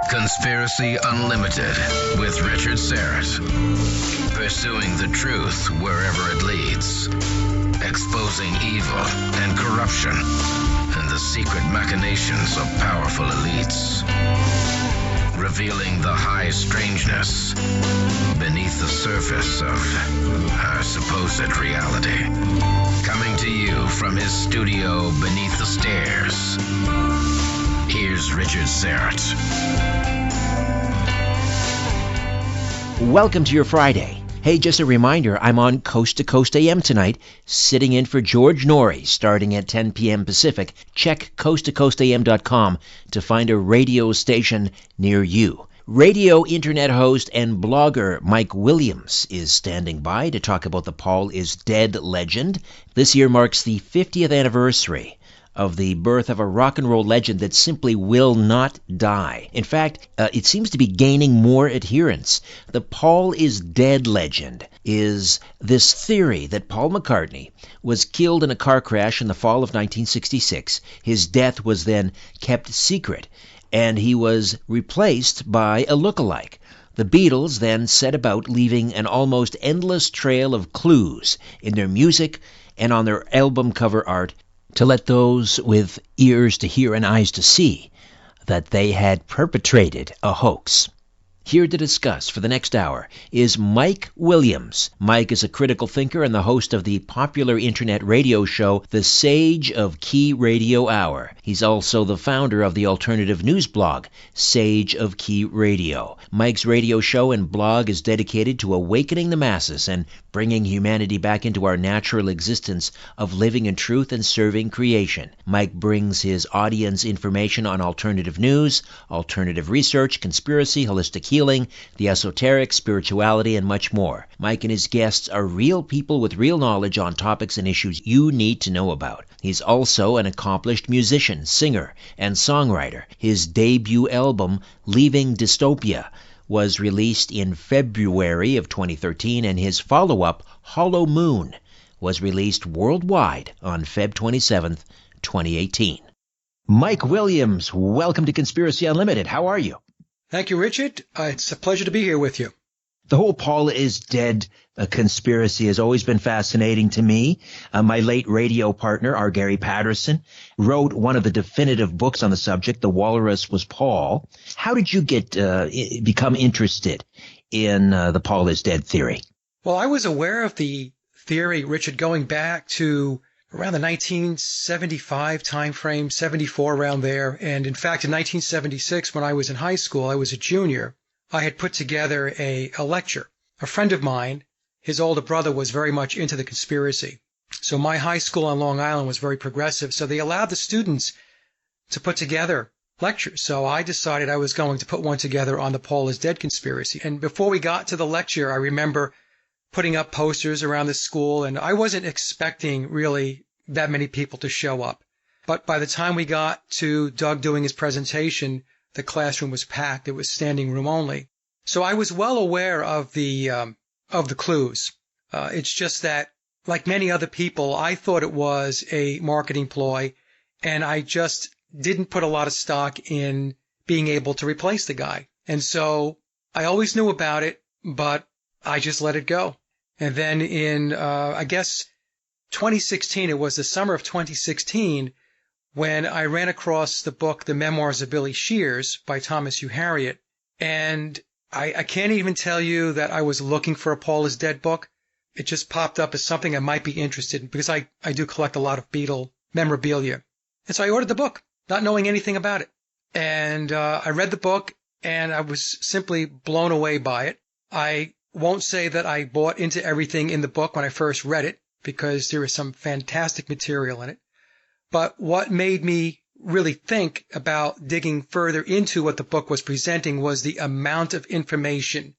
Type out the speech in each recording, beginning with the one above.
Conspiracy Unlimited with Richard Syrett. Pursuing the truth wherever it leads. Exposing evil and corruption and the secret machinations of powerful elites. Revealing the high strangeness beneath the surface of our supposed reality. Coming to you from his studio beneath the stairs. Here's Richard Syrett. Welcome to your Friday. Hey, just a reminder, I'm on Coast to Coast AM tonight, sitting in for George Norrie, starting at 10 p.m. Pacific. Check coasttocoastam.com to find a radio station near you. Radio internet host and blogger Mike Williams is standing by to talk about the Paul is Dead legend. This year marks the 50th anniversary of the birth of a rock and roll legend that simply will not die. In fact, it seems to be gaining more adherents. The Paul is Dead legend is this theory that Paul McCartney was killed in a car crash in the fall of 1966. His death was then kept secret, and he was replaced by a look-alike. The Beatles then set about leaving an almost endless trail of clues in their music and on their album cover art to let those with ears to hear and eyes to see that they had perpetrated a hoax. Here to discuss for the next hour is Mike Williams. Mike is a critical thinker and the host of the popular internet radio show The Sage of Quay Radio Hour. He's also the founder of the alternative news blog, Sage of Quay Radio. Mike's radio show and blog is dedicated to awakening the masses and bringing humanity back into our natural existence of living in truth and serving creation. Mike brings his audience information on alternative news, alternative research, conspiracy, holistic healing, the esoteric, spirituality, and much more. Mike and his guests are real people with real knowledge on topics and issues you need to know about. He's also an accomplished musician, singer, and songwriter. His debut album, Leaving Dystopia, was released in February of 2013, and his follow-up, Hollow Moon, was released worldwide on Feb 27th, 2018. Mike Williams, welcome to Conspiracy Unlimited. How are you? Thank you, Richard. It's a pleasure to be here with you. The whole Paul is Dead conspiracy has always been fascinating to me. My late radio partner, our Gary Patterson, wrote one of the definitive books on the subject, The Walrus Was Paul. How did you become interested in the Paul is Dead theory? Well, I was aware of the theory, Richard, going back to around the 1975 timeframe, 74, around there. And in fact, in 1976, when I was in high school, I was a junior, I had put together a lecture. A friend of mine, his older brother, was very much into the conspiracy. So my high school on Long Island was very progressive. So they allowed the students to put together lectures. So I decided I was going to put one together on the Paul is Dead conspiracy. And before we got to the lecture, I remember putting up posters around the school, and I wasn't expecting really that many people to show up. But by the time we got to Doug doing his presentation, the classroom was packed. It was standing room only. So I was well aware of the clues. It's just that, like many other people, I thought it was a marketing ploy, and I just didn't put a lot of stock in being able to replace the guy. And so I always knew about it, but I just let it go. And then in, I guess, 2016, it was the summer of 2016, when I ran across the book, The Memoirs of Billy Shears by Thomas Hugh Harriet. And I can't even tell you that I was looking for a Paul is Dead book. It just popped up as something I might be interested in, because I do collect a lot of Beatle memorabilia. And so I ordered the book, not knowing anything about it. And I read the book, and I was simply blown away by it. I won't say that I bought into everything in the book when I first read it, because there is some fantastic material in it. But what made me really think about digging further into what the book was presenting was the amount of information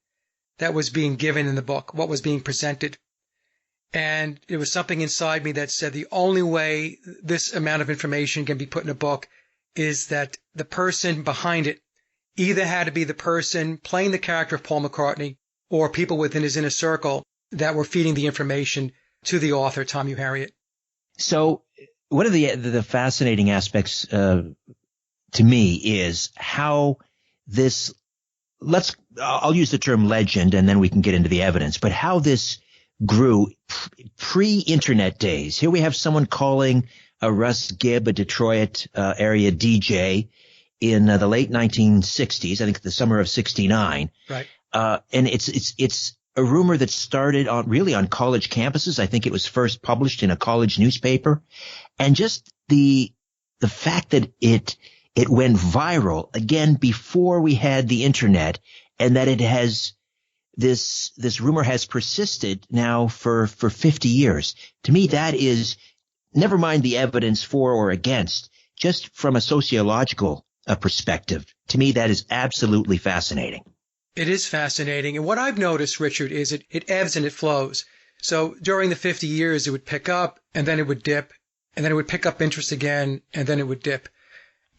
that was being given in the book, what was being presented. And there was something inside me that said the only way this amount of information can be put in a book is that the person behind it either had to be the person playing the character of Paul McCartney or people within his inner circle that were feeding the information to the author, Tom Hugh Harriet. So one of the fascinating aspects to me is how I'll use the term legend and then we can get into the evidence, but how this grew pre-internet days. Here we have someone calling Russ Gibb, a Detroit area DJ in the late 1960s, I think the summer of 69. Right. And it's a rumor that started on college campuses. I think it was first published in a college newspaper. And just the fact that it went viral again before we had the internet, and that it has this rumor has persisted now for 50 years. To me, that is, never mind the evidence for or against, just from a sociological perspective. To me, that is absolutely fascinating. It is fascinating. And what I've noticed, Richard, is it ebbs and it flows. So during the 50 years, it would pick up and then it would dip, and then it would pick up interest again, and then it would dip.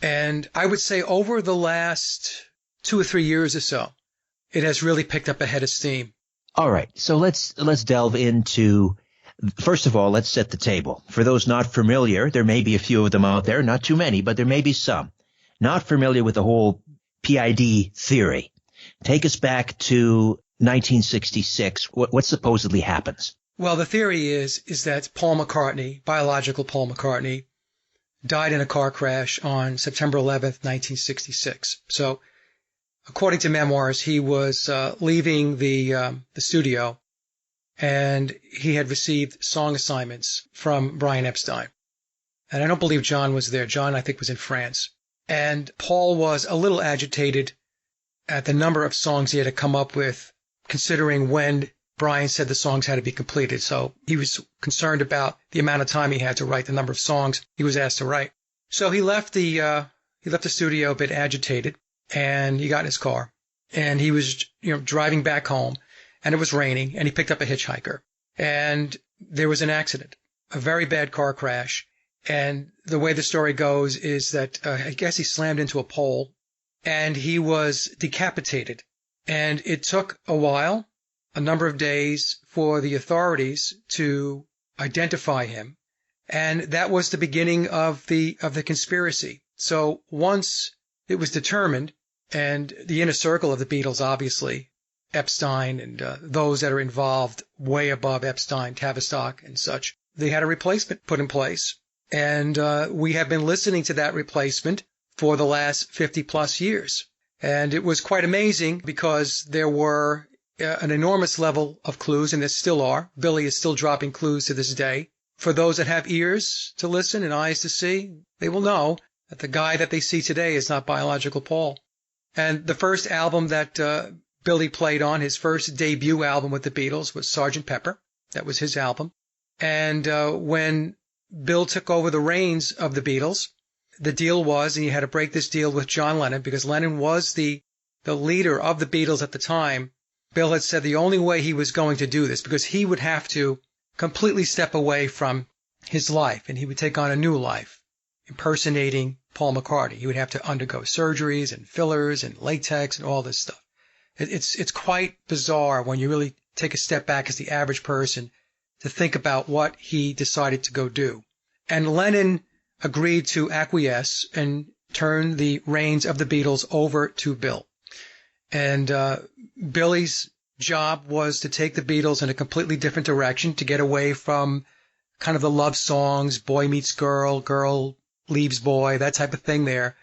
And I would say over the last 2 or 3 years or so, it has really picked up a head of steam. All right. So let's delve into, first of all, let's set the table. For those not familiar, there may be a few of them out there, not too many, but there may be some not familiar with the whole PID theory. Take us back to 1966. What supposedly happens? Well, the theory is that Paul McCartney, biological Paul McCartney, died in a car crash on September 11th, 1966. So, according to memoirs, he was leaving the studio, and he had received song assignments from Brian Epstein. And I don't believe John was there. John, I think, was in France. And Paul was a little agitated at the number of songs he had to come up with, considering when Brian said the songs had to be completed. So he was concerned about the amount of time he had to write, the number of songs he was asked to write. So he left the studio a bit agitated, and he got in his car, and he was driving back home, and it was raining, and he picked up a hitchhiker, and there was an accident, a very bad car crash. And the way the story goes is that I guess he slammed into a pole, and he was decapitated. And it took a while, a number of days, for the authorities to identify him. And that was the beginning of the conspiracy. So once it was determined, and the inner circle of the Beatles, obviously, Epstein and those that are involved way above Epstein, Tavistock and such, they had a replacement put in place. And we have been listening to that replacement for the last 50 plus years. And it was quite amazing because there were an enormous level of clues, and there still are. Billy is still dropping clues to this day. For those that have ears to listen and eyes to see, they will know that the guy that they see today is not biological Paul. And the first album that Billy played on, his first debut album with the Beatles, was Sgt. Pepper. That was his album. And when Bill took over the reins of the Beatles, the deal was, and he had to break this deal with John Lennon, because Lennon was the leader of the Beatles at the time. Bill had said the only way he was going to do this, because he would have to completely step away from his life, and he would take on a new life, impersonating Paul McCartney. He would have to undergo surgeries and fillers and latex and all this stuff. It's quite bizarre when you really take a step back as the average person to think about what he decided to go do. And Lennon agreed to acquiesce and turn the reins of the Beatles over to Bill. And Billy's job was to take the Beatles in a completely different direction, to get away from kind of the love songs, boy meets girl, girl leaves boy, that type of thing there,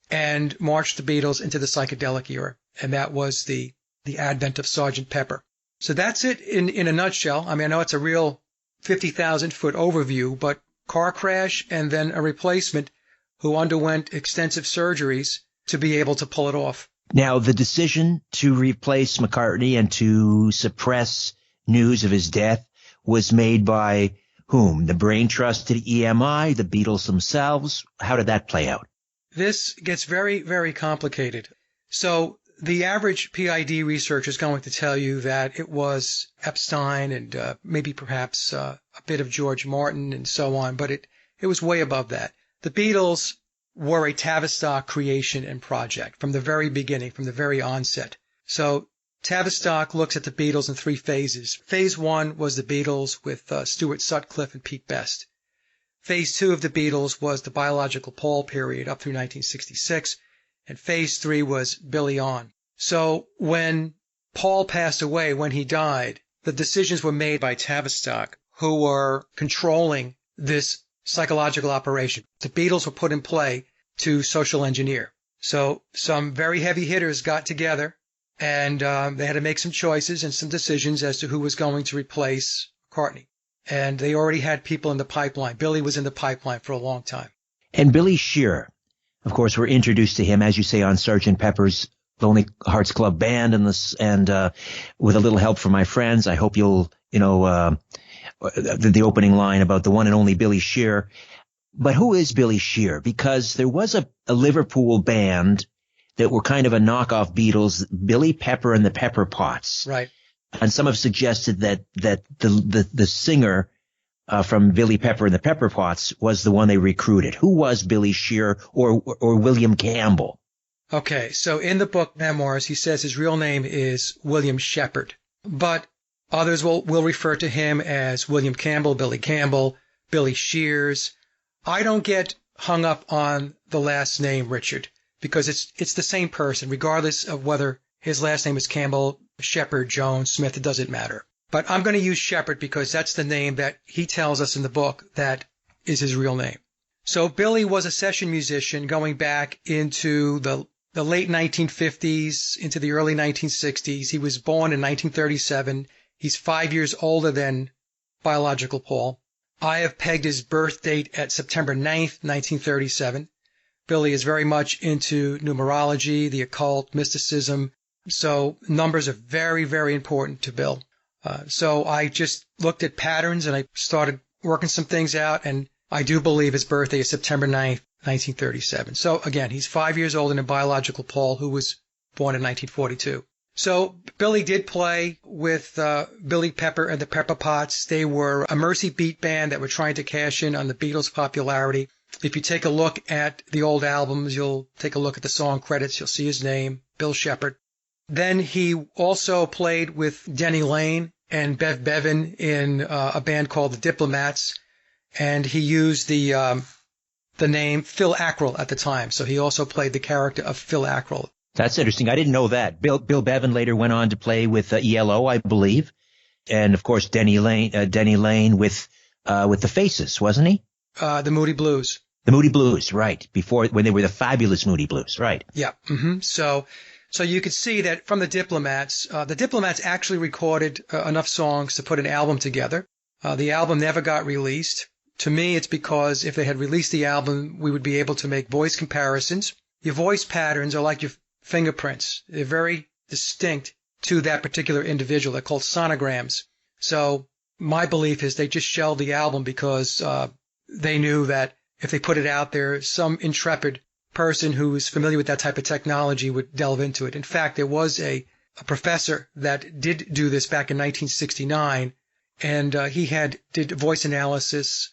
and march the Beatles into the psychedelic era. And that was the advent of Sgt. Pepper. So that's it in a nutshell. I mean, I know it's a real 50,000-foot overview, but car crash and then a replacement who underwent extensive surgeries to be able to pull it off. Now, the decision to replace McCartney and to suppress news of his death was made by whom? The brain trust to the EMI, the Beatles themselves? How did that play out? This gets very, very complicated. So the average PID researcher is going to tell you that it was Epstein and maybe perhaps a bit of George Martin and so on, but it was way above that. The Beatles were a Tavistock creation and project from the very beginning, from the very onset. So Tavistock looks at the Beatles in 3 phases. Phase 1 was the Beatles with Stuart Sutcliffe and Pete Best. Phase 2 of the Beatles was the biological Paul period up through 1966. and phase 3 was Billy on. So when Paul passed away, when he died, the decisions were made by Tavistock, who were controlling this psychological operation. The Beatles were put in play to social engineer. So some very heavy hitters got together, and they had to make some choices and some decisions as to who was going to replace McCartney. And they already had people in the pipeline. Billy was in the pipeline for a long time. And Billy Shears, of course, we're introduced to him, as you say, on Sgt. Pepper's Lonely Hearts Club Band, and with a little help from my friends. I hope you'll, the opening line about the one and only Billy Shears. But who is Billy Shears? Because there was a Liverpool band that were kind of a knockoff Beatles, Billy Pepper and the Pepper Pots. Right. And some have suggested that the singer from Billy Pepper and the Pepper Pots was the one they recruited. Who was Billy Shears or William Campbell? Okay, so in the book Memoirs, he says his real name is William Shepherd, but others will refer to him as William Campbell, Billy Shears. I don't get hung up on the last name, Richard, because it's the same person, regardless of whether his last name is Campbell, Shepherd, Jones, Smith, it doesn't matter. But I'm going to use Shepherd because that's the name that he tells us in the book that is his real name. So Billy was a session musician going back into the late 1950s, into the early 1960s. He was born in 1937. He's 5 years older than biological Paul. I have pegged his birth date at September 9th, 1937. Billy is very much into numerology, the occult, mysticism. So numbers are very, very important to Bill. So I just looked at patterns and I started working some things out, and I do believe his birthday is September 9th, 1937. So again, he's 5 years older than biological Paul, who was born in 1942. So Billy did play with Billy Pepper and the Pepper Pots. They were a Mercy beat band that were trying to cash in on the Beatles' popularity. If you take a look at the old albums, you'll take a look at the song credits, you'll see his name, Bill Shepherd. Then he also played with Denny Lane and Bev Bevan in a band called the Diplomats, and he used the name Phil Ackrell at the time. So he also played the character of Phil Ackrell. That's interesting. I didn't know that. Bill Bevan later went on to play with ELO, I believe, and of course Denny Lane with the Faces, wasn't he? The Moody Blues. The Moody Blues, right? Before, when they were the fabulous Moody Blues, right? Yeah. Mm-hmm. So you could see that from the Diplomats actually recorded enough songs to put an album together. The album never got released. To me, it's because if they had released the album, we would be able to make voice comparisons. Your voice patterns are like your fingerprints. They're very distinct to that particular individual. They're called sonograms. So my belief is they just shelved the album because they knew that if they put it out there, some intrepid person who is familiar with that type of technology would delve into it. In fact, there was a professor that did do this back in 1969, and he did voice analysis.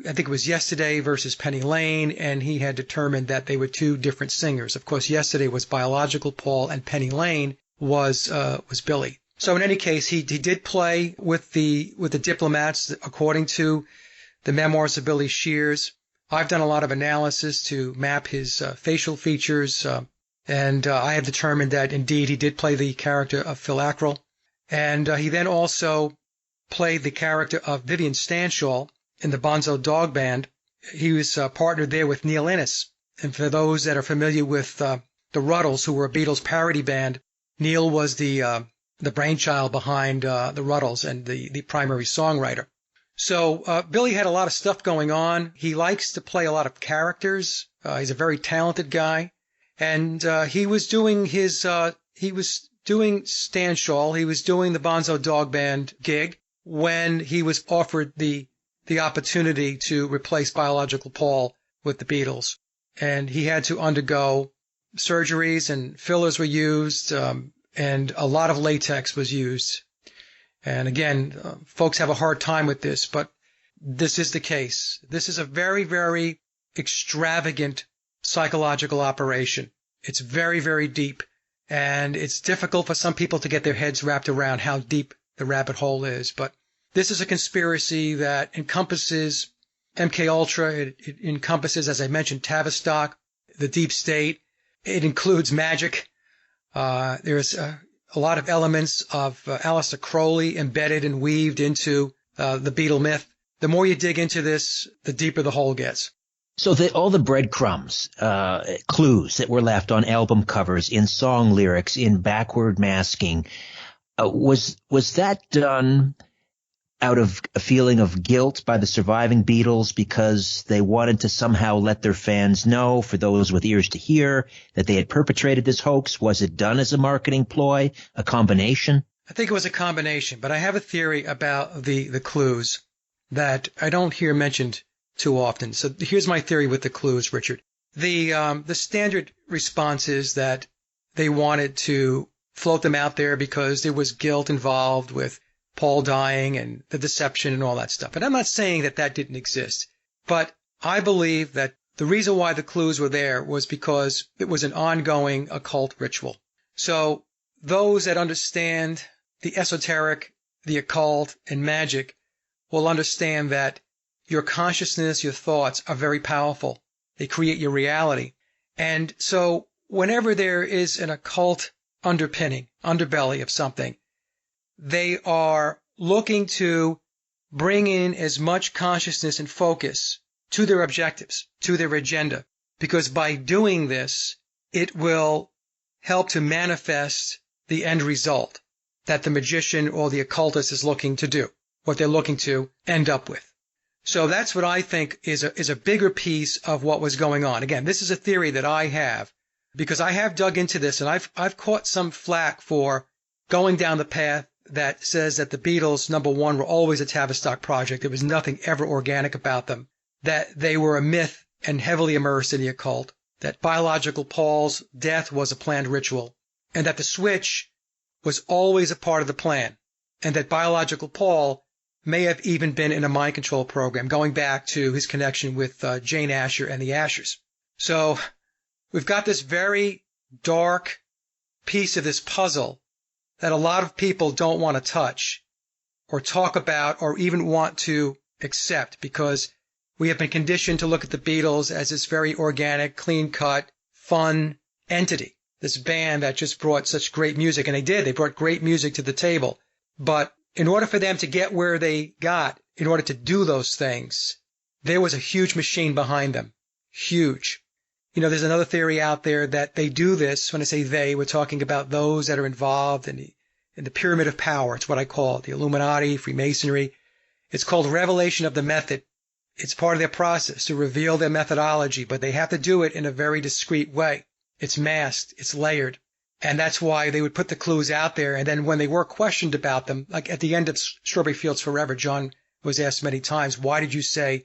I think it was Yesterday versus Penny Lane, and he had determined that they were two different singers. Of course, Yesterday was biological Paul, and Penny Lane was Billy. So in any case, he did play with the Diplomats, according to the Memoirs of Billy Shears. I've done a lot of analysis to map his facial features, and I have determined that indeed he did play the character of Phil Ackrell. And he then also played the character of Vivian Stanshall in the Bonzo Dog Band. He was partnered there with Neil Innes. And for those that are familiar with the Ruddles, who were a Beatles parody band, Neil was the brainchild behind the Ruddles and the primary songwriter. So Billy had a lot of stuff going on. He likes to play a lot of characters. He's a very talented guy, and he was doing Stanshall. He was doing the Bonzo Dog Band gig when he was offered the opportunity to replace biological Paul with the Beatles, and he had to undergo surgeries, and fillers were used, and a lot of latex was used. And again, folks have a hard time with this, but this is the case. This is a very, very extravagant psychological operation. It's very, very deep, and it's difficult for some people to get their heads wrapped around how deep the rabbit hole is. But this is a conspiracy that encompasses MK Ultra. It encompasses, as I mentioned, Tavistock, the deep state, It includes magic. There's a lot of elements of Aleister Crowley embedded and weaved into the Beatle myth. The more you dig into this, the deeper the hole gets. So all the breadcrumbs, clues that were left on album covers, in song lyrics, in backward masking, was that done out of a feeling of guilt by the surviving Beatles because they wanted to somehow let their fans know, for those with ears to hear, that they had perpetrated this hoax? Was it done as a marketing ploy, a combination? I think it was a combination, but I have a theory about the clues that I don't hear mentioned too often. So here's my theory with the clues, Richard. The standard response is that they wanted to float them out there because there was guilt involved with Paul dying and the deception and all that stuff. And I'm not saying that that didn't exist, but I believe that the reason why the clues were there was because it was an ongoing occult ritual. So those that understand the esoteric, the occult, and magic will understand that your consciousness, your thoughts are very powerful. They create your reality. And so whenever there is an occult underpinning, underbelly of something, they are looking to bring in as much consciousness and focus to their objectives, to their agenda, because by doing this, it will help to manifest the end result that the magician or the occultist is looking to do, what they're looking to end up with. So that's what I think is a bigger piece of what was going on. Again, this is a theory that I have because I have dug into this, and I've caught some flack for going down the path that says that the Beatles, number one, were always a Tavistock project. There was nothing ever organic about them, that they were a myth and heavily immersed in the occult, that biological Paul's death was a planned ritual, and that the switch was always a part of the plan, and that biological Paul may have even been in a mind control program, going back to his connection with Jane Asher and the Ashers. So we've got this very dark piece of this puzzle that a lot of people don't want to touch or talk about or even want to accept, because we have been conditioned to look at the Beatles as this very organic, clean-cut, fun entity, this band that just brought such great music. And they did. They brought great music to the table. But in order for them to get where they got, in order to do those things, there was a huge machine behind them. Huge. You know, there's another theory out there that they do this. When I say they, we're talking about those that are involved in the pyramid of power. It's what I call it, the Illuminati, Freemasonry. It's called revelation of the method. It's part of their process to reveal their methodology, but they have to do it in a very discreet way. It's masked. It's layered. And that's why they would put the clues out there. And then when they were questioned about them, like at the end of Strawberry Fields Forever, John was asked many times, why did you say,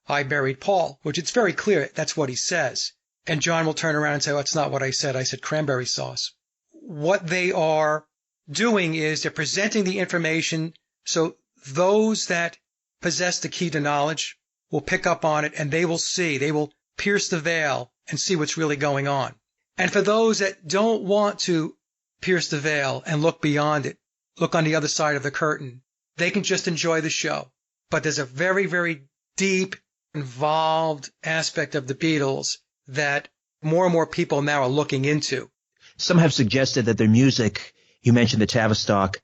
I buried Paul? Which it's very clear that's what he says. And John will turn around and say, oh, that's not what I said. I said cranberry sauce. What they are doing is they're presenting the information so those that possess the key to knowledge will pick up on it, and they will see, they will pierce the veil and see what's really going on. And for those that don't want to pierce the veil and look beyond it, look on the other side of the curtain, they can just enjoy the show. But there's a very, very deep, involved aspect of the Beatles that more and more people now are looking into. Some have suggested that their music, you mentioned the Tavistock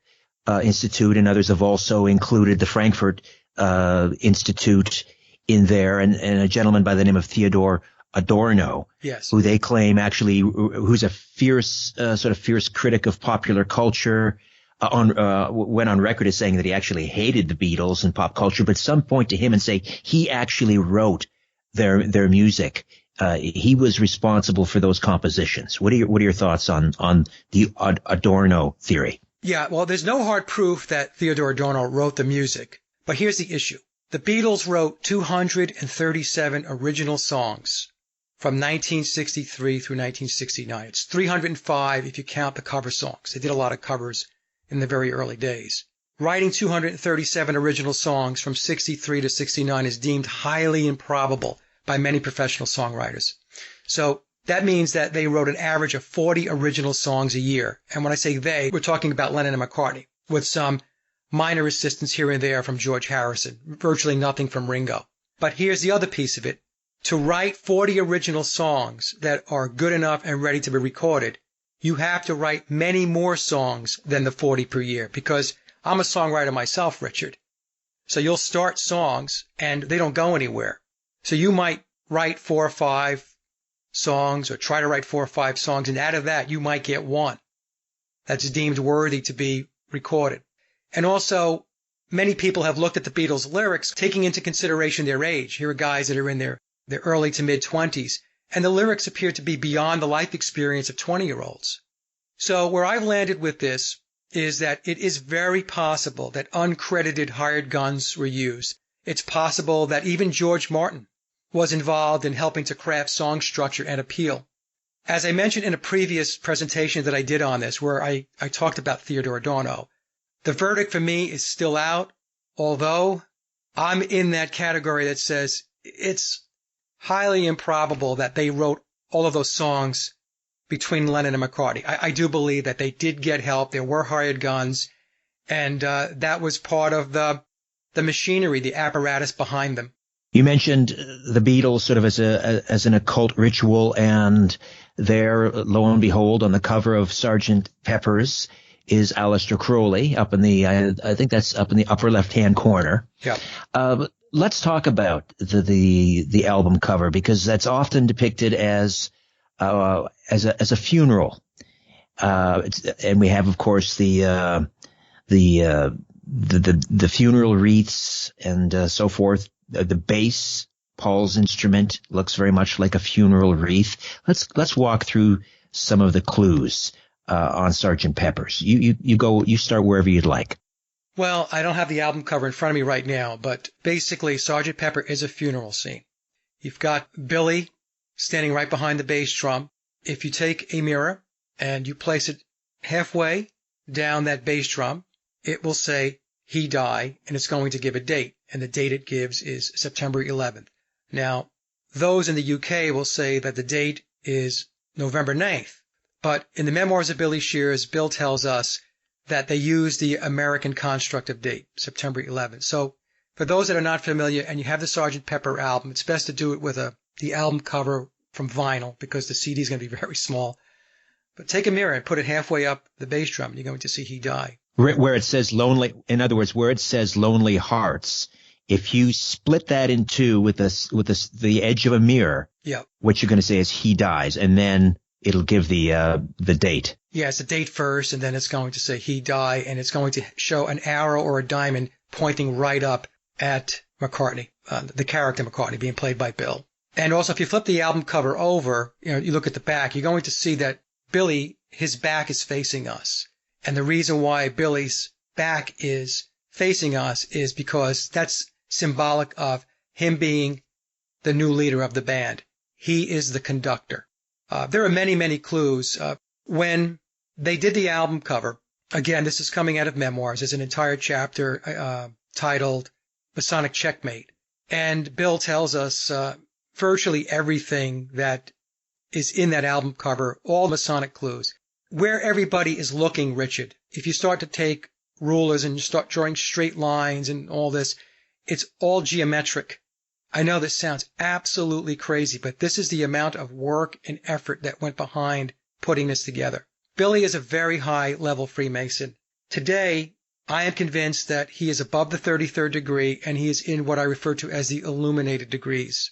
Institute, and others have also included the Frankfurt Institute in there, and a gentleman by the name of Theodore Adorno, yes, who they claim actually, who's a fierce, sort of fierce critic of popular culture, went on record as saying that he actually hated the Beatles and pop culture, but some point to him and say he actually wrote their music. He was responsible for those compositions. What are your thoughts on the Adorno theory? Yeah, well, there's no hard proof that Theodore Adorno wrote the music, but here's the issue. The Beatles wrote 237 original songs from 1963 through 1969. It's 305 if you count the cover songs. They did a lot of covers in the very early days. Writing 237 original songs from 63 to 69 is deemed highly improbable by many professional songwriters. So that means that they wrote an average of 40 original songs a year. And when I say they, we're talking about Lennon and McCartney, with some minor assistance here and there from George Harrison, virtually nothing from Ringo. But here's the other piece of it. to write 40 original songs that are good enough and ready to be recorded, you have to write many more songs than the 40 per year, because I'm a songwriter myself, Richard. So you'll start songs and they don't go anywhere. So you might write 4 or 5 songs, or try to write 4 or 5 songs, and out of that you might get one that's deemed worthy to be recorded. And also, many people have looked at the Beatles' lyrics, taking into consideration their age. Here are guys that are in their early to mid-20s, and the lyrics appear to be beyond the life experience of 20-year-olds. So where I've landed with this is that it is very possible that uncredited hired guns were used. It's possible that even George Martin was involved in helping to craft song structure and appeal. As I mentioned in a previous presentation that I did on this, where I talked about Theodore Adorno, the verdict for me is still out, although I'm in that category that says it's highly improbable that they wrote all of those songs between Lennon and McCartney. I do believe that they did get help. There were hired guns, and that was part of the machinery, the apparatus behind them. You mentioned the Beatles sort of as an occult ritual, and there, lo and behold, on the cover of Sgt. Pepper's is Aleister Crowley up in the, I think that's up in the upper left-hand corner. Yeah. Let's talk about the album cover, because that's often depicted as a funeral. And we have, of course, the funeral wreaths and so forth. The bass, Paul's instrument, looks very much like a funeral wreath. Let's walk through some of the clues on Sgt. Pepper's. You start wherever you'd like. Well, I don't have the album cover in front of me right now, but basically Sgt. Pepper is a funeral scene. You've got Billy standing right behind the bass drum. If you take a mirror and you place it halfway down that bass drum, it will say "He died," and it's going to give a date, and the date it gives is September 11th. Now, those in the UK will say that the date is November 9th, but in the memoirs of Billy Shears, Bill tells us that they use the American construct of date, September 11th. So for those that are not familiar and you have the Sgt. Pepper album, it's best to do it with the album cover from vinyl, because the CD is going to be very small. But take a mirror and put it halfway up the bass drum, and you're going to see "He died." Where it says lonely, in other words, where it says "Lonely Hearts," if you split that in two with the edge of a mirror, yeah, what you're going to say is "He dies," and then it'll give the date. Yeah, it's the date first, and then it's going to say "He died," and it's going to show an arrow or a diamond pointing right up at McCartney, the character McCartney being played by Bill. And also, if you flip the album cover over, you look at the back, you're going to see that Billy, his back is facing us. And the reason why Billy's back is facing us is because that's symbolic of him being the new leader of the band. He is the conductor. There are many, many clues. When they did the album cover, again, this is coming out of memoirs. There's an entire chapter titled Masonic Checkmate. And Bill tells us virtually everything that is in that album cover, all Masonic clues. Where everybody is looking, Richard, if you start to take rulers and you start drawing straight lines and all this, it's all geometric. I know this sounds absolutely crazy, but this is the amount of work and effort that went behind putting this together. Billy is a very high-level Freemason. Today, I am convinced that he is above the 33rd degree, and he is in what I refer to as the illuminated degrees.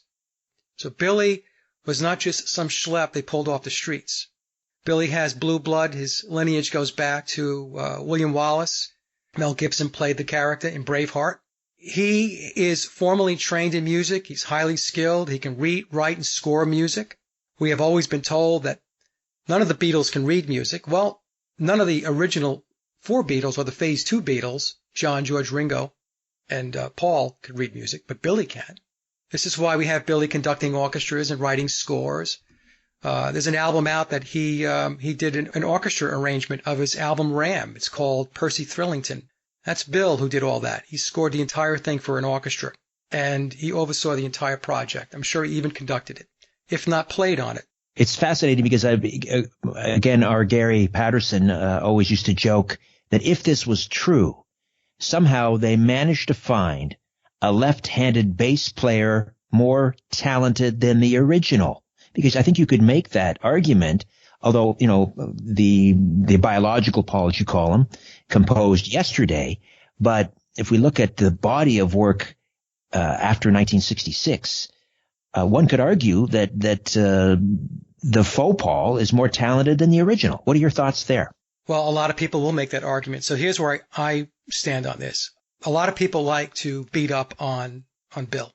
So Billy was not just some schlep they pulled off the streets. Billy has blue blood. His lineage goes back to William Wallace. Mel Gibson played the character in Braveheart. He is formally trained in music. He's highly skilled. He can read, write, and score music. We have always been told that none of the Beatles can read music. Well, none of the original 4 Beatles or the Phase 2 Beatles, John, George, Ringo, and Paul, could read music, but Billy can. This is why we have Billy conducting orchestras and writing scores. There's an album out that he did an orchestra arrangement of his album Ram. It's called Percy Thrillington. That's Bill who did all that. He scored the entire thing for an orchestra, and he oversaw the entire project. I'm sure he even conducted it, if not played on it. It's fascinating because, again, our Gary Patterson always used to joke that if this was true, somehow they managed to find a left-handed bass player more talented than the original? Because I think you could make that argument, although, the biological Paul, as you call him, composed yesterday. But if we look at the body of work after 1966, one could argue that the faux Paul is more talented than the original. What are your thoughts there? Well, a lot of people will make that argument. So here's where I stand on this. A lot of people like to beat up on Bill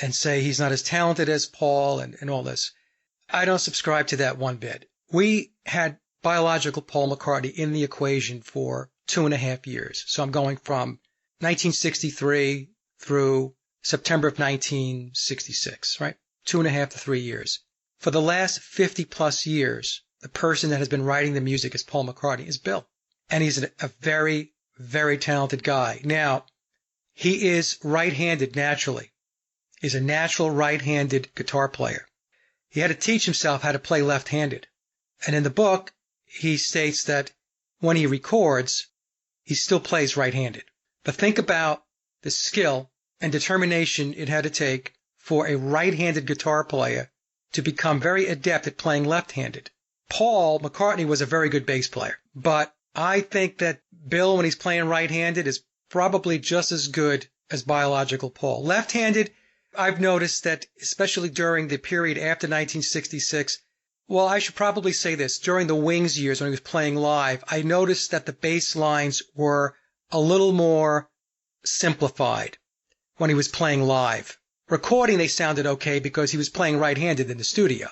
and say he's not as talented as Paul and all this. I don't subscribe to that one bit. We had biological Paul McCartney in the equation for 2.5 years. So I'm going from 1963 through September of 1966, right? 2.5 to 3 years. For the last 50 plus years, the person that has been writing the music as Paul McCartney is Bill. And he's a very, very talented guy. Now, he is right-handed naturally. He's a natural right-handed guitar player. He had to teach himself how to play left-handed. And in the book, he states that when he records, he still plays right-handed. But think about the skill and determination it had to take for a right-handed guitar player to become very adept at playing left-handed. Paul McCartney was a very good bass player, but I think that Bill, when he's playing right-handed, is probably just as good as biological Paul. Left-handed, I've noticed that, especially during the period after 1966, well, I should probably say this. During the Wings years when he was playing live, I noticed that the bass lines were a little more simplified when he was playing live. Recording, they sounded okay because he was playing right-handed in the studio.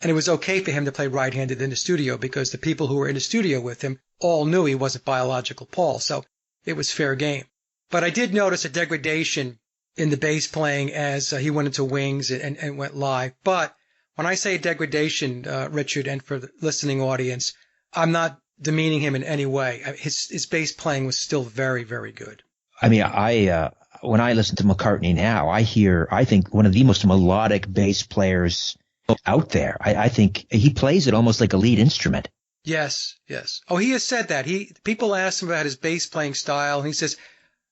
And it was okay for him to play right-handed in the studio because the people who were in the studio with him all knew he wasn't biological Paul, so it was fair game. But I did notice a degradation in the bass playing as he went into Wings and went live. But when I say degradation, Richard, and for the listening audience, I'm not demeaning him in any way. His bass playing was still very, very good. I mean, when I listen to McCartney now, I think one of the most melodic bass players out there. I think he plays it almost like a lead instrument. Yes, yes. Oh, he has said that. People ask him about his bass playing style, and he says,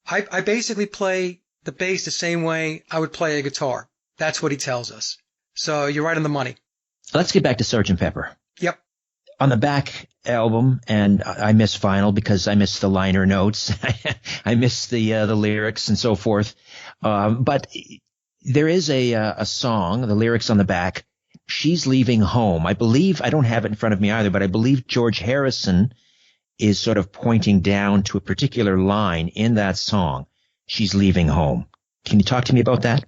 I basically play the bass the same way I would play a guitar. That's what he tells us. So you're right on the money. Let's get back to Sgt. Pepper. Yep. On the back album, and I miss vinyl because I miss the liner notes. I miss the lyrics and so forth. But there is a song, the lyrics on the back, She's Leaving Home. I believe, I don't have it in front of me either, but I believe George Harrison is sort of pointing down to a particular line in that song, She's Leaving Home. Can you talk to me about that?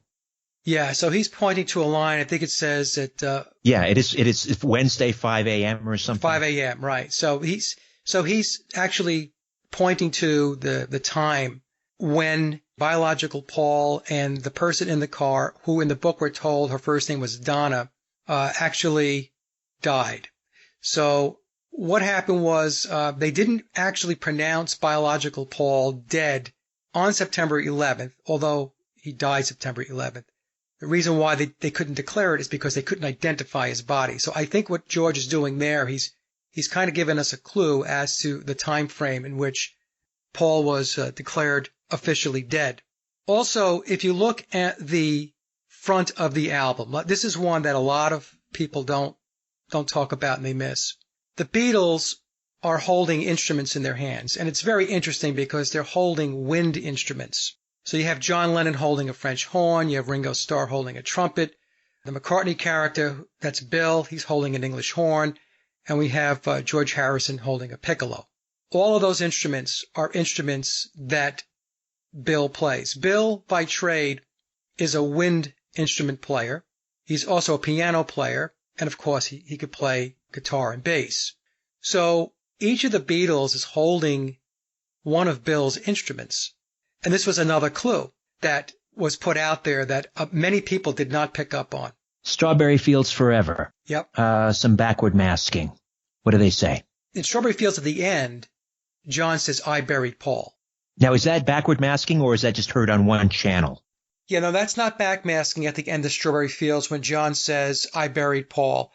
Yeah, so he's pointing to a line. I think it says that. Yeah, it is Wednesday, 5 a.m. or something. 5 a.m. Right. So he's actually pointing to the time when biological Paul and the person in the car, who in the book we're told her first name was Donna, actually died. So what happened was they didn't actually pronounce biological Paul dead on September 11th, although he died September 11th. The reason why they couldn't declare it is because they couldn't identify his body. So I think what George is doing there, he's kind of given us a clue as to the time frame in which Paul was declared officially dead. Also, if you look at the front of the album, this is one that a lot of people don't talk about and they miss. The Beatles are holding instruments in their hands, and it's very interesting because they're holding wind instruments. So you have John Lennon holding a French horn, you have Ringo Starr holding a trumpet, the McCartney character, that's Bill, he's holding an English horn, and we have George Harrison holding a piccolo. All of those instruments are instruments that Bill plays. Bill, by trade, is a wind instrument player. He's also a piano player, and of course he could play guitar and bass. So each of the Beatles is holding one of Bill's instruments. And this was another clue that was put out there that many people did not pick up on. Strawberry Fields Forever. Yep. Some backward masking. What do they say? In Strawberry Fields at the end, John says, I buried Paul. Now, is that backward masking or is that just heard on one channel? Yeah, no, that's not backmasking at the end of Strawberry Fields when John says, I buried Paul.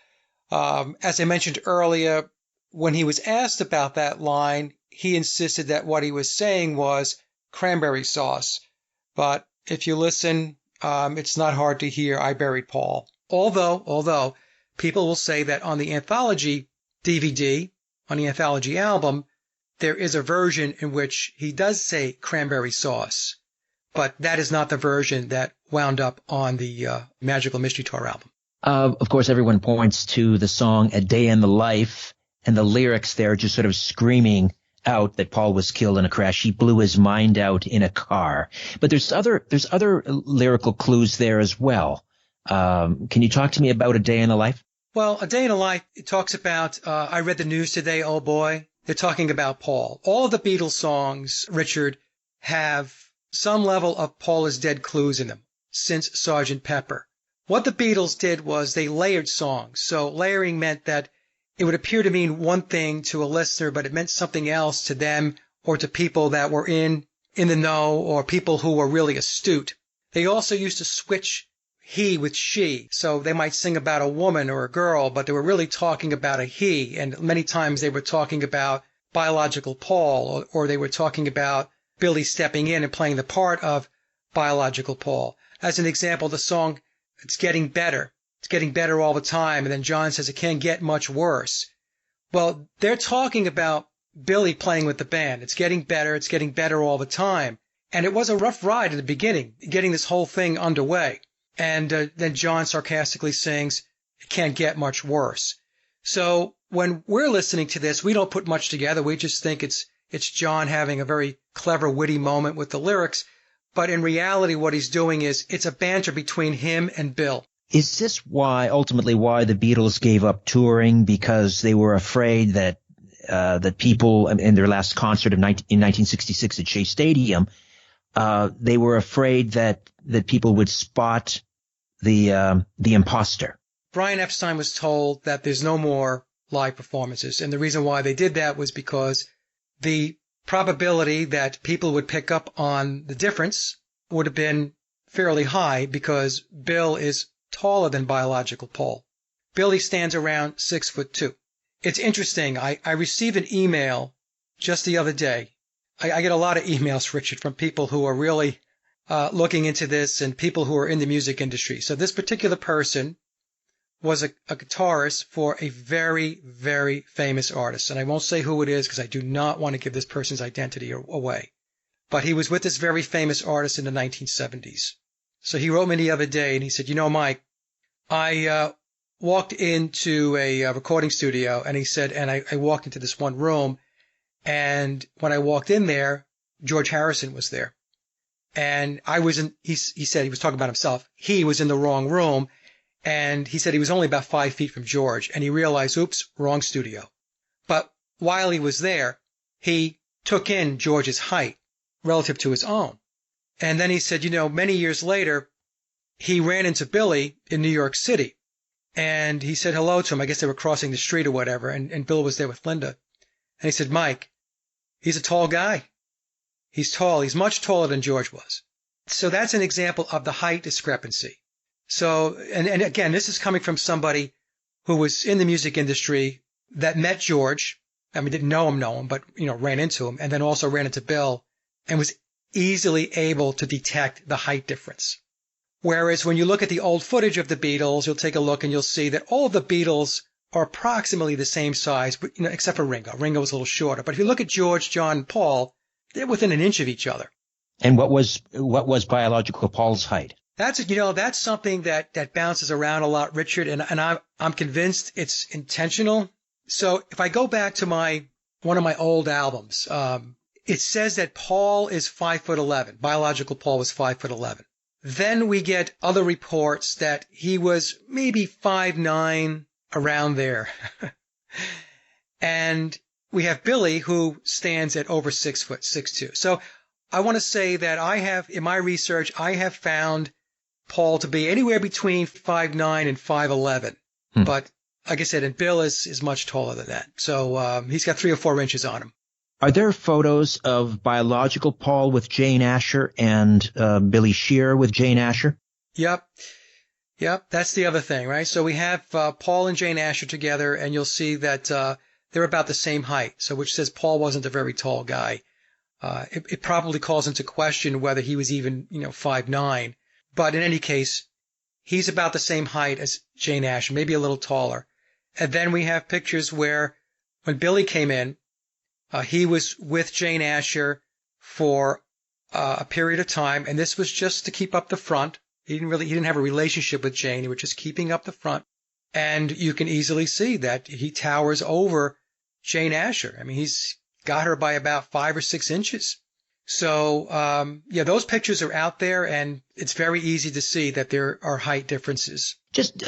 As I mentioned earlier, when he was asked about that line, he insisted that what he was saying was cranberry sauce. But if you listen it's not hard to hear I Buried Paul. Although people will say that on the anthology DVD, on the anthology album, there is a version in which he does say cranberry sauce, but that is not the version that wound up on the Magical Mystery Tour album. Of course, everyone points to the song A Day in the Life, and the lyrics there just sort of screaming out that Paul was killed in a crash. He blew his mind out in a car. But there's other lyrical clues there as well. Can you talk to me about A Day in the Life? Well, A Day in the Life, it talks about, I read the news today, oh boy. They're talking about Paul. All of the Beatles songs, Richard, have some level of Paul is dead clues in them since Sgt. Pepper. What the Beatles did was they layered songs. So layering meant that it would appear to mean one thing to a listener, but it meant something else to them or to people that were in the know or people who were really astute. They also used to switch he with she. So they might sing about a woman or a girl, but they were really talking about a he. And many times they were talking about biological Paul, or they were talking about Billy stepping in and playing the part of biological Paul. As an example, the song, It's Getting Better. It's getting better all the time. And then John says it can't get much worse. Well, they're talking about Billy playing with the band. It's getting better all the time. And it was a rough ride in the beginning, getting this whole thing underway. And then John sarcastically sings, it can't get much worse. So when we're listening to this, we don't put much together. We just think it's John having a very clever, witty moment with the lyrics. But in reality, what he's doing is it's a banter between him and Bill. Is this ultimately why the Beatles gave up touring? Because they were afraid that people in their last concert in 1966 at Shea Stadium, they were afraid that people would spot the imposter. Brian Epstein was told that there's no more live performances. And the reason why they did that was because the probability that people would pick up on the difference would have been fairly high because Bill is taller than biological Paul. Billy stands around 6'2". It's interesting. I received an email just the other day. I get a lot of emails, Richard, from people who are really looking into this and people who are in the music industry. So this particular person was a guitarist for a very, very famous artist. And I won't say who it is because I do not want to give this person's identity away. But he was with this very famous artist in the 1970s. So he wrote me the other day and he said, Mike, I walked into a recording studio and he said, and I walked into this one room. And when I walked in there, George Harrison was there. And he said he was talking about himself. He was in the wrong room. And he said he was only about 5 feet from George. And he realized, oops, wrong studio. But while he was there, he took in George's height relative to his own. And then he said, many years later, he ran into Billy in New York City. And he said hello to him. I guess they were crossing the street or whatever. And Bill was there with Linda. And he said, Mike, he's a tall guy. He's tall. He's much taller than George was. So that's an example of the height discrepancy. So, and again, this is coming from somebody who was in the music industry that met George. I mean, didn't know him, but, ran into him and then also ran into Bill and was easily able to detect the height difference. Whereas when you look at the old footage of the Beatles, you'll take a look and you'll see that all of the Beatles are approximately the same size, but, except for Ringo. Ringo was a little shorter. But if you look at George, John, and Paul, they're within an inch of each other. And what was biological Paul's height? That's something that bounces around a lot, Richard, and I'm convinced it's intentional. So if I go back to one of my old albums, it says that Paul is 5'11". Biological Paul was 5'11". Then we get other reports that he was maybe 5'9", around there. And we have Billy, who stands at over 6 foot, 6'2". So I want to say that in my research, I have found Paul to be anywhere between 5'9" and 5'11". But like I said, and Bill is much taller than that. So he's got 3 or 4 inches on him. Are there photos of biological Paul with Jane Asher and Billy Shears with Jane Asher? Yep. That's the other thing, right? So we have Paul and Jane Asher together, and you'll see that they're about the same height. So which says Paul wasn't a very tall guy. It probably calls into question whether he was even 5'9". But in any case, he's about the same height as Jane Asher, maybe a little taller. And then we have pictures where when Billy came in, he was with Jane Asher for a period of time, and this was just to keep up the front. He didn't have a relationship with Jane. He was just keeping up the front. And you can easily see that he towers over Jane Asher. I mean, he's got her by about 5 or 6 inches. So, those pictures are out there, and it's very easy to see that there are height differences. Just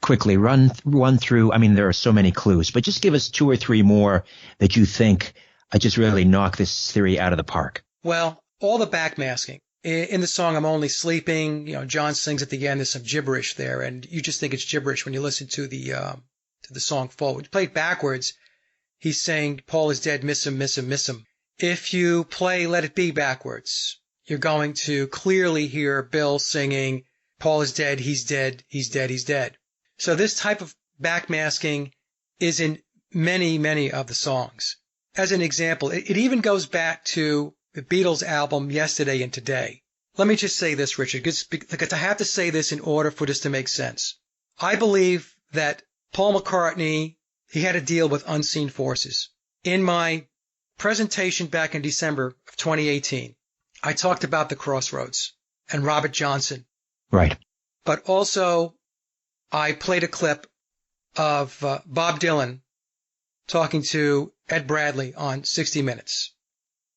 quickly run through. I mean, there are so many clues, but just give us 2 or 3 more that you think just really knock this theory out of the park. Well, all the backmasking. In the song "I'm Only Sleeping," John sings at the end. There's some gibberish there, and you just think it's gibberish when you listen to the song full. When you play it backwards, he's saying, "Paul is dead, miss him, miss him, miss him." If you play "Let It Be" backwards, you're going to clearly hear Bill singing, "Paul is dead, he's dead, he's dead, he's dead." So this type of backmasking is in many, many of the songs. As an example, it even goes back to the Beatles album "Yesterday and Today." Let me just say this, Richard, because I have to say this in order for this to make sense. I believe that Paul McCartney, he had a deal with unseen forces. In my presentation back in December of 2018, I talked about the Crossroads and Robert Johnson. Right. But also, I played a clip of Bob Dylan talking to Ed Bradley on 60 Minutes.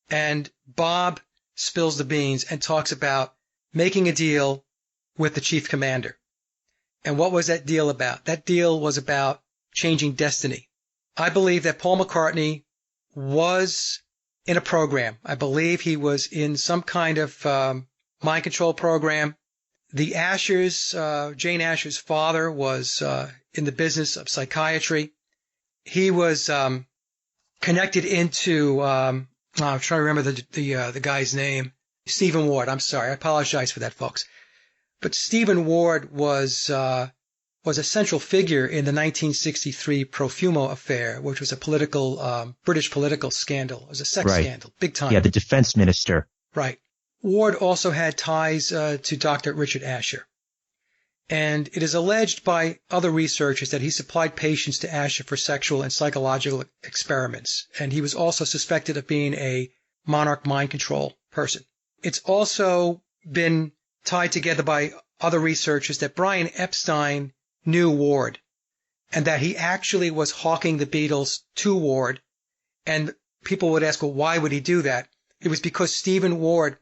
And Bob spills the beans and talks about making a deal with the chief commander. And what was that deal about? That deal was about changing destiny. I believe that Paul McCartney was in a program. I believe he was in some kind of mind control program. The Ashers, Jane Asher's father, was in the business of psychiatry. He was connected into I'm trying to remember the guy's name. Stephen Ward. I'm sorry. I apologize for that, folks. But Stephen Ward was a central figure in the 1963 Profumo affair, which was a British political scandal. It was a sex scandal, big time. Yeah, the defense minister. Right. Ward also had ties to Dr. Richard Asher. And it is alleged by other researchers that he supplied patients to Asher for sexual and psychological experiments. And he was also suspected of being a monarch mind control person. It's also been tied together by other researchers that Brian Epstein knew Ward and that he actually was hawking the Beatles to Ward. And people would ask, well, why would he do that? It was because Stephen Ward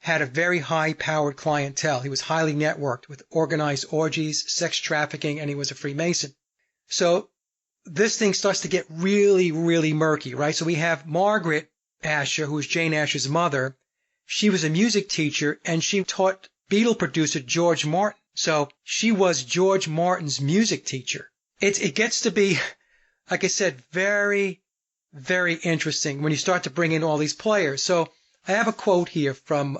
had a very high-powered clientele. He was highly networked with organized orgies, sex trafficking, and he was a Freemason. So this thing starts to get really, really murky, right? So we have Margaret Asher, who was Jane Asher's mother. She was a music teacher, and she taught Beatle producer George Martin. So she was George Martin's music teacher. It gets to be, like I said, very, very interesting when you start to bring in all these players. So I have a quote here from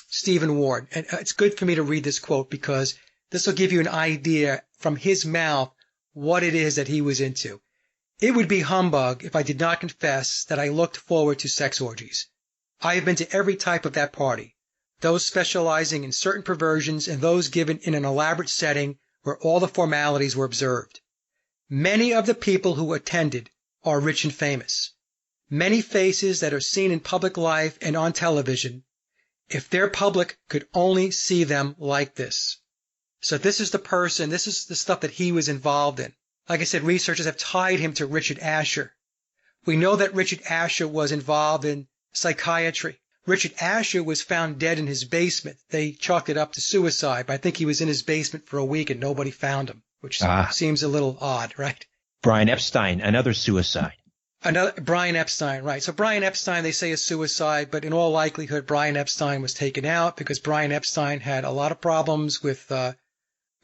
Stephen Ward, and it's good for me to read this quote because this will give you an idea from his mouth what it is that he was into. "It would be humbug if I did not confess that I looked forward to sex orgies. I have been to every type of that party, those specializing in certain perversions and those given in an elaborate setting where all the formalities were observed. Many of the people who attended are rich and famous. Many faces that are seen in public life and on television, if their public could only see them like this." So this is the person, this is the stuff that he was involved in. Like I said, researchers have tied him to Richard Asher. We know that Richard Asher was involved in psychiatry. Richard Asher was found dead in his basement. They chalked it up to suicide, but I think he was in his basement for a week and nobody found him, which seems a little odd, right? Brian Epstein, another suicide. Brian Epstein, right. So Brian Epstein, they say is suicide, but in all likelihood, Brian Epstein was taken out because Brian Epstein had a lot of problems with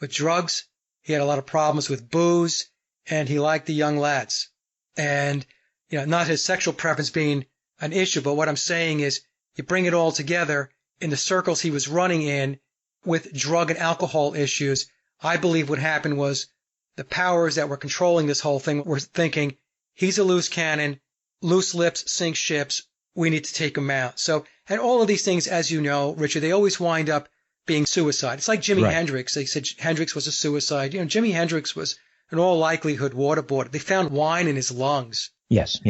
drugs. He had a lot of problems with booze, and he liked the young lads. And, not his sexual preference being an issue, but what I'm saying is you bring it all together in the circles he was running in with drug and alcohol issues. I believe what happened was the powers that were controlling this whole thing were thinking, he's a loose cannon, loose lips sink ships, we need to take him out. So And all of these things, as you know, Richard, they always wind up being suicide. It's like Jimi Hendrix. They said Hendrix was a suicide. Jimi Hendrix was, in all likelihood, waterboarded. They found wine in his lungs. Yes.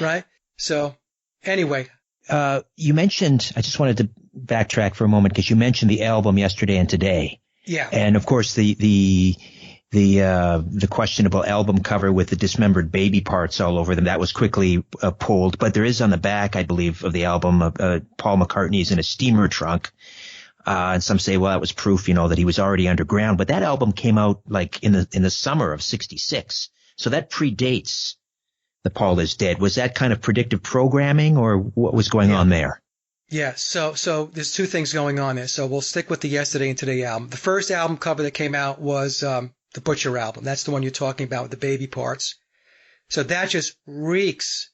Right? So, anyway. You mentioned, I just wanted to backtrack for a moment because you mentioned the album Yesterday and Today. Yeah. And, of course, the questionable album cover with the dismembered baby parts all over them, that was quickly pulled. But there is on the back, I believe, of the album, Paul McCartney's in a steamer trunk. And some say, well, that was proof, that he was already underground. But that album came out like in the summer of '66. So that predates the Paul is Dead. Was that kind of predictive programming, or what was going on there? Yeah. So there's two things going on there. So we'll stick with the Yesterday and Today album. The first album cover that came out was the Butcher album. That's the one you're talking about with the baby parts. So that just reeks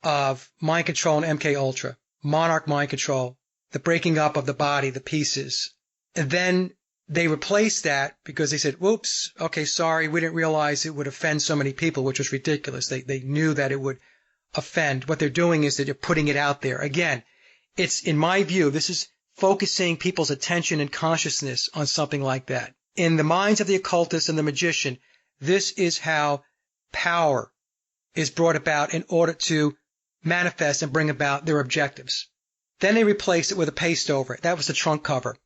of mind control and MK Ultra, Monarch mind control, the breaking up of the body, the pieces. And then they replaced that because they said, whoops, okay, sorry, we didn't realize it would offend so many people, which was ridiculous. They knew that it would offend. What they're doing is that they're putting it out there. Again, it's, in my view, this is focusing people's attention and consciousness on something like that. In the minds of the occultist and the magician, this is how power is brought about in order to manifest and bring about their objectives. Then they replaced it with a paste over it. That was the trunk cover.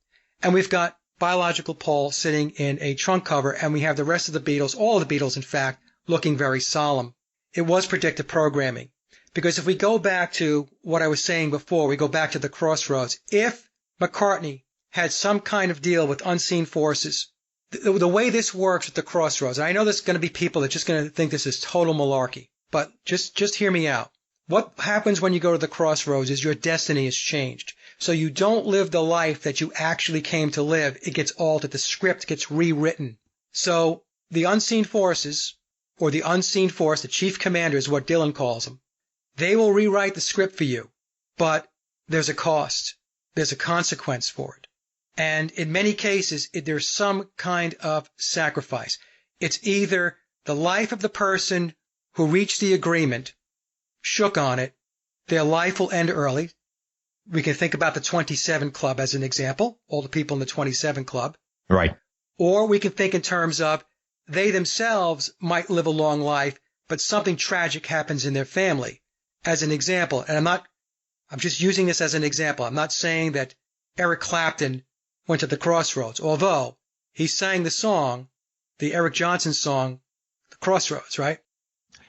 And we've got biological Paul sitting in a trunk cover, and we have the rest of the Beatles, all of the Beatles, in fact, looking very solemn. It was predictive programming. Because if we go back to what I was saying before, we go back to the crossroads. If McCartney had some kind of deal with unseen forces, the way this works with the crossroads, and I know there's going to be people that are just going to think this is total malarkey, but just hear me out. What happens when you go to the crossroads is your destiny is changed. So you don't live the life that you actually came to live. It gets altered. The script gets rewritten. So the unseen forces, or the unseen force, the chief commander is what Dylan calls them, they will rewrite the script for you. But there's a cost. There's a consequence for it. And in many cases, there's some kind of sacrifice. It's either the life of the person who reached the agreement, shook on it, their life will end early. We can think about the 27 Club as an example, all the people in the 27 Club. Right. Or we can think in terms of they themselves might live a long life, but something tragic happens in their family. As an example, and I'm just using this as an example. I'm not saying that Eric Clapton went to the crossroads, although he sang the song, the Eric Johnson song, The Crossroads, right?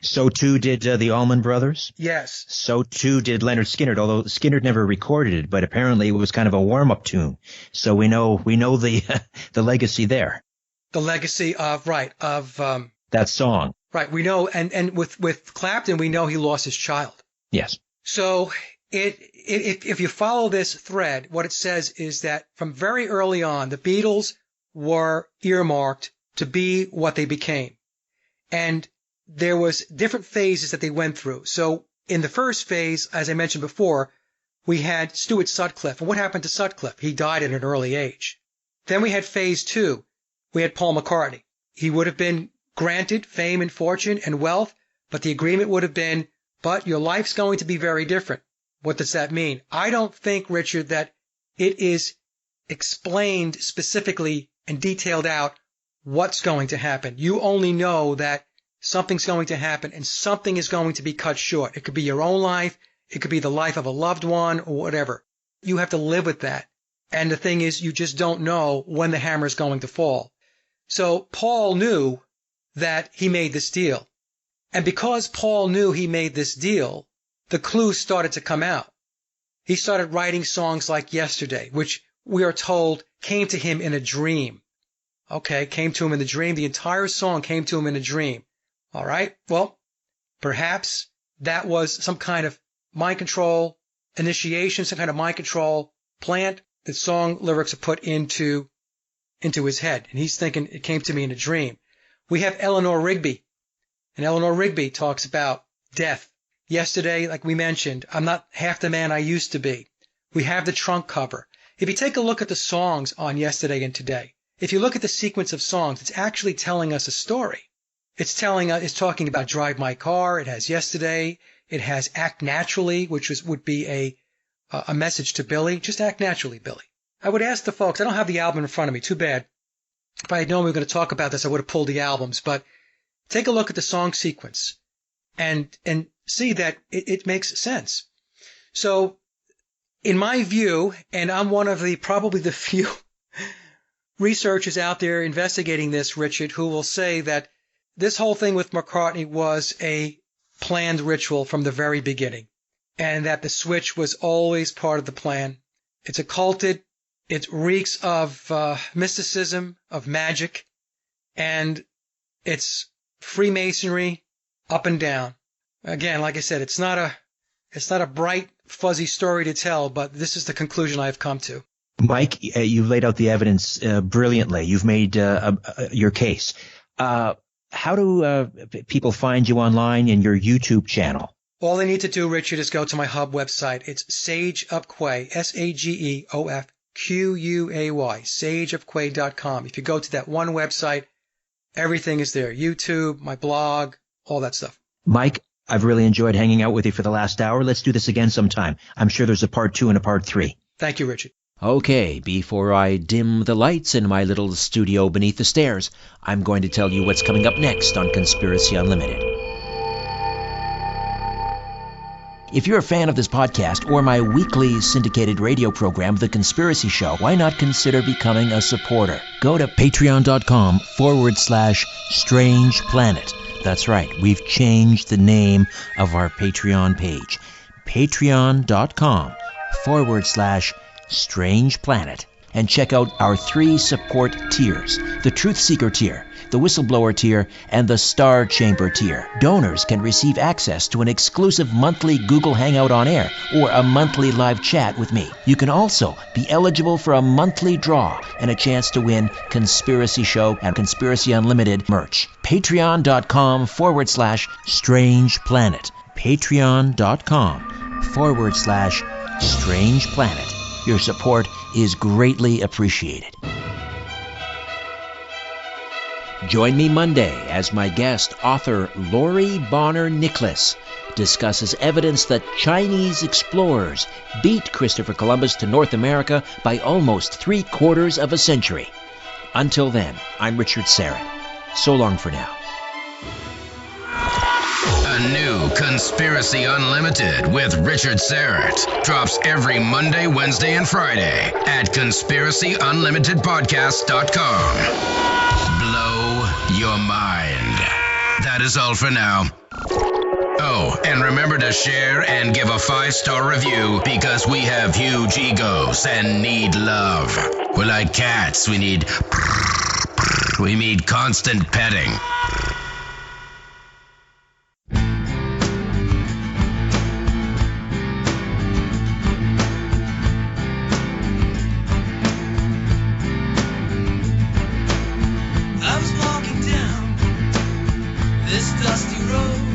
So too did the Allman Brothers. Yes. So too did Leonard Skinner, although Skinner never recorded it, but apparently it was kind of a warm-up tune. So we know the the legacy there. The legacy of that song. Right. We know, and with Clapton, we know he lost his child. Yes. So if you follow this thread, what it says is that from very early on, the Beatles were earmarked to be what they became. And there was different phases that they went through. So in the first phase, as I mentioned before, we had Stuart Sutcliffe. And what happened to Sutcliffe? He died at an early age. Then we had phase 2. We had Paul McCartney. He would have been granted fame and fortune and wealth, but the agreement would have been, but your life's going to be very different. What does that mean? I don't think, Richard, that it is explained specifically and detailed out what's going to happen. You only know that something's going to happen and something is going to be cut short. It could be your own life. It could be the life of a loved one or whatever. You have to live with that. And the thing is, you just don't know when the hammer is going to fall. So Paul knew that he made this deal. And because Paul knew he made this deal, the clues started to come out. He started writing songs like Yesterday, which we are told came to him in a dream. Okay, came to him in the dream. The entire song came to him in a dream. All right, well, perhaps that was some kind of mind control initiation, some kind of mind control plant that song lyrics are put into his head. And he's thinking, it came to me in a dream. We have Eleanor Rigby. And Eleanor Rigby talks about death. Yesterday, like we mentioned, I'm not half the man I used to be. We have the trunk cover. If you take a look at the songs on Yesterday and Today, if you look at the sequence of songs, it's actually telling us a story. It's talking about Drive My Car. It has Yesterday. It has Act Naturally, which would be a a message to Billy, just act naturally, Billy. I would ask the folks, I don't have the album in front of me, too bad. If I had known we were going to talk about this, I would have pulled the albums, but take a look at the song sequence and see that it makes sense. So, in my view, and I'm one of probably the few researchers out there investigating this, Richard, who will say that this whole thing with McCartney was a planned ritual from the very beginning, and that the switch was always part of the plan. It's occulted. It reeks of mysticism, of magic, and it's Freemasonry up and down. Again, like I said, it's not a bright, fuzzy story to tell, but this is the conclusion I've come to. Mike, you've laid out the evidence brilliantly. You've made your case. How do people find you online and your YouTube channel? All they need to do, Richard, is go to my hub website. It's Sage of Quay, SageofQuay, sageofquay.com. If you go to that one website, everything is there. YouTube, my blog, all that stuff. Mike, I've really enjoyed hanging out with you for the last hour. Let's do this again sometime. I'm sure there's a part 2 and a part 3. Thank you, Richard. Okay, before I dim the lights in my little studio beneath the stairs, I'm going to tell you what's coming up next on Conspiracy Unlimited. If you're a fan of this podcast or my weekly syndicated radio program, The Conspiracy Show, why not consider becoming a supporter? Go to patreon.com/Strange Planet. That's right, we've changed the name of our Patreon page. Patreon.com/Strange Planet. And check out our 3 support tiers: the Truth Seeker tier, the Whistleblower tier, and the Star Chamber tier. Donors can receive access to an exclusive monthly Google Hangout on air or a monthly live chat with me. You can also be eligible for a monthly draw and a chance to win Conspiracy Show and Conspiracy Unlimited merch. Patreon.com/Strange Planet. Patreon.com/Strange Planet. Your support is greatly appreciated. Join me Monday as my guest, author Lori Bonner Nicholas, discusses evidence that Chinese explorers beat Christopher Columbus to North America by almost 3/4 of a century. Until then, I'm Richard Syrett. So long for now. A new Conspiracy Unlimited with Richard Syrett drops every Monday, Wednesday, and Friday at conspiracyunlimitedpodcast.com. Blow your mind. That is all for now. Oh, and remember to share and give a 5-star review because we have huge egos and need love. We're like cats. We need constant petting. I was walking down this dusty road.